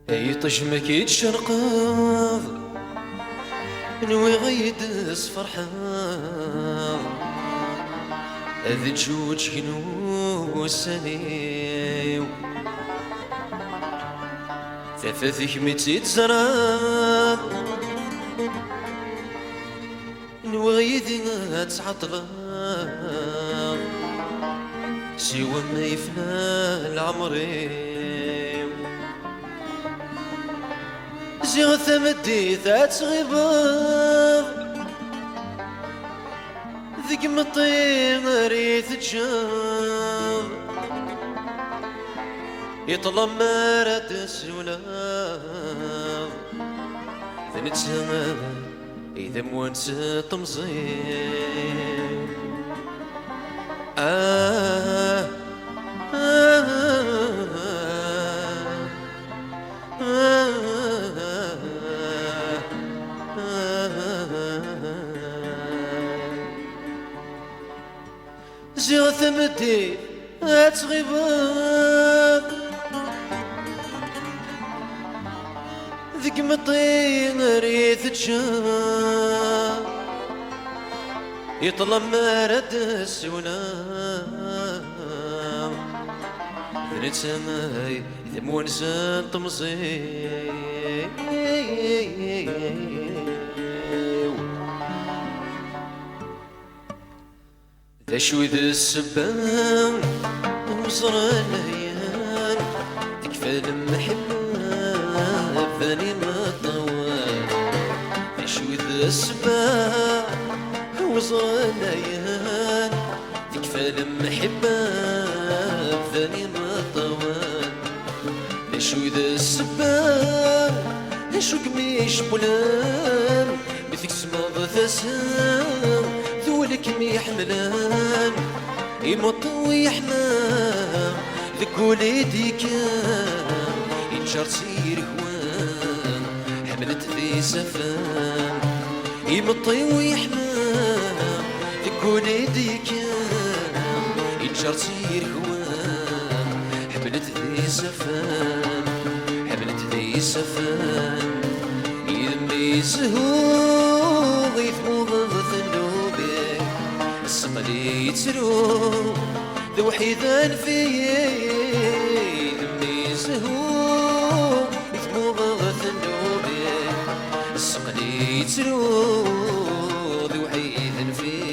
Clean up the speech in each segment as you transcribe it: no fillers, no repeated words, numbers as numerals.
اي طجمك يتشرقض نوي غيد فرحان هذي جوج كنو سنيو ثفاثك متي تزرع نوي غيد تعطل سوى ما يفنى العمري زيغ ثمدي ذات غبار ذيك مطين ريث تجار يطلب مرات السولار ثنت سما إذا موانس تمزين زيغ ثمدي أتغيبان ذيك مطين ريث تجار يطلب مرد السولام ذنت سماي إذا مونسان تمزي ذا شوي ذا السبان ومصر الهيان تكفى المحبة فاني ما طوال ذا شوي ذا السبان ومصر الهيان تكفى المحبة فاني ما طوال ذا شوي ذا السبان شو كميش بولان مثل سما ثسام ذولك ميحملان يمطوي حمام ذك وليدي كان ينشر سير هوان حملت في سفان يمطوي حمام ذك وليدي كان ينشر سير هوان حملت في سفان حملت في سفان يدمي سهو يثمو ذنوبي السقلي يتسرو ذو حيذان فيه يدمي سهو يثمو ذنوبي السقلي يتسرو ذو حيذان فيه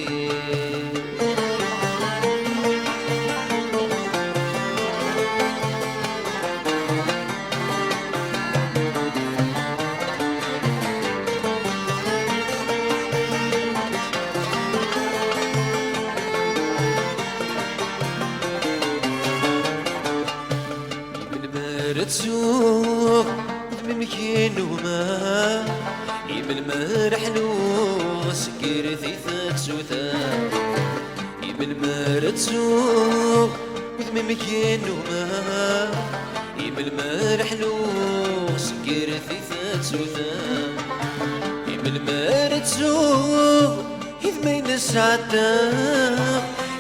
تسوق بمكين وما يمن ما رحلو سكر ثيثات سوثان يمن ما تسوق بمكين وما يمن ما رحلو سكر ثيثات سوثان يمن ما تسوق إذ ما ينسعتا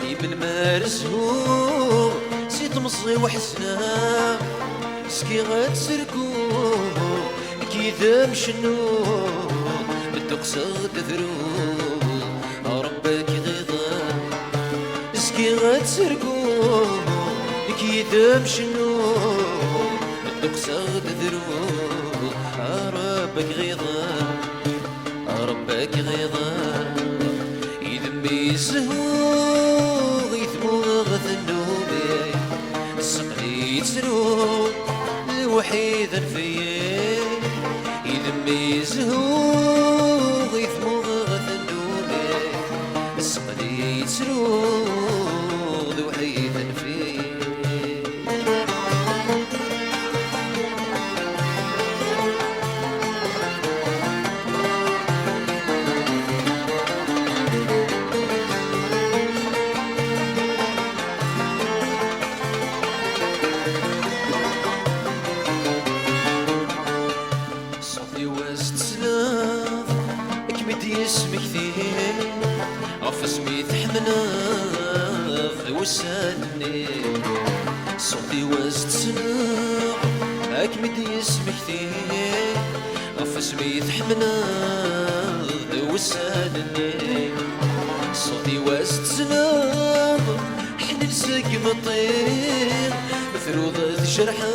يمن ما رسوق سيط مصي وحسنا سكي غتسركو كيذا مشنو بالتقصد ذرو ربك غيظا سكي غتسركو كيذا مشنو بالتقصد ذرو ربك غيظا ربك غيظا يذمي سهو يثمو غثنوبي السقلي يتسرو وحيدا فيه يذمي زهوغ يثمو غثنوبي السقلي يتسرو وحيدا فيه وساني صوتي واز تسمع أكمد يسمك ثيه غف اسمي تحمنا وساني صوتي واز تسمع حنين سق مطير مثروضة جرحة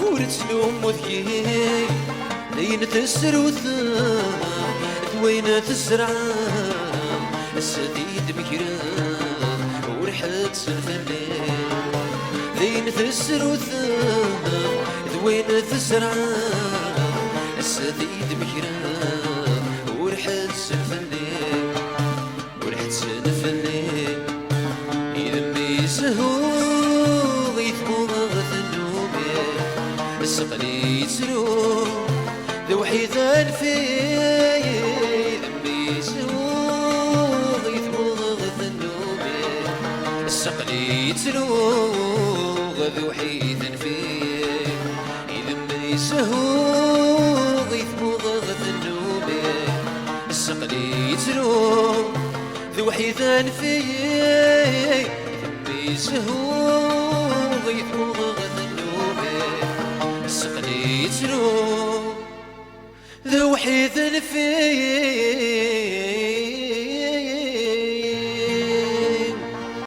ورتلوم وذكي لين تسر وثام ذوين تزرع السديد مكرام ورحت سلفني لين تسر وثام ذوين تزرع السديد مكرام ورحت سلفني ورحت سلفني إذا ميزهو غيثمو غثنو بيه السقلي يسرو ذو حيثان فيه ذنبي سوغ يثبوغ ذنوبي السقلي يتلوغ ذو حيثان فيه ذنبي سوغ يثبوغ ذنوبي السقلي يتلوغ ذو حيثان فيه ذنبي سوغ يثبوغ ذنوبي السقلي يتلوغ ذو حيث فيه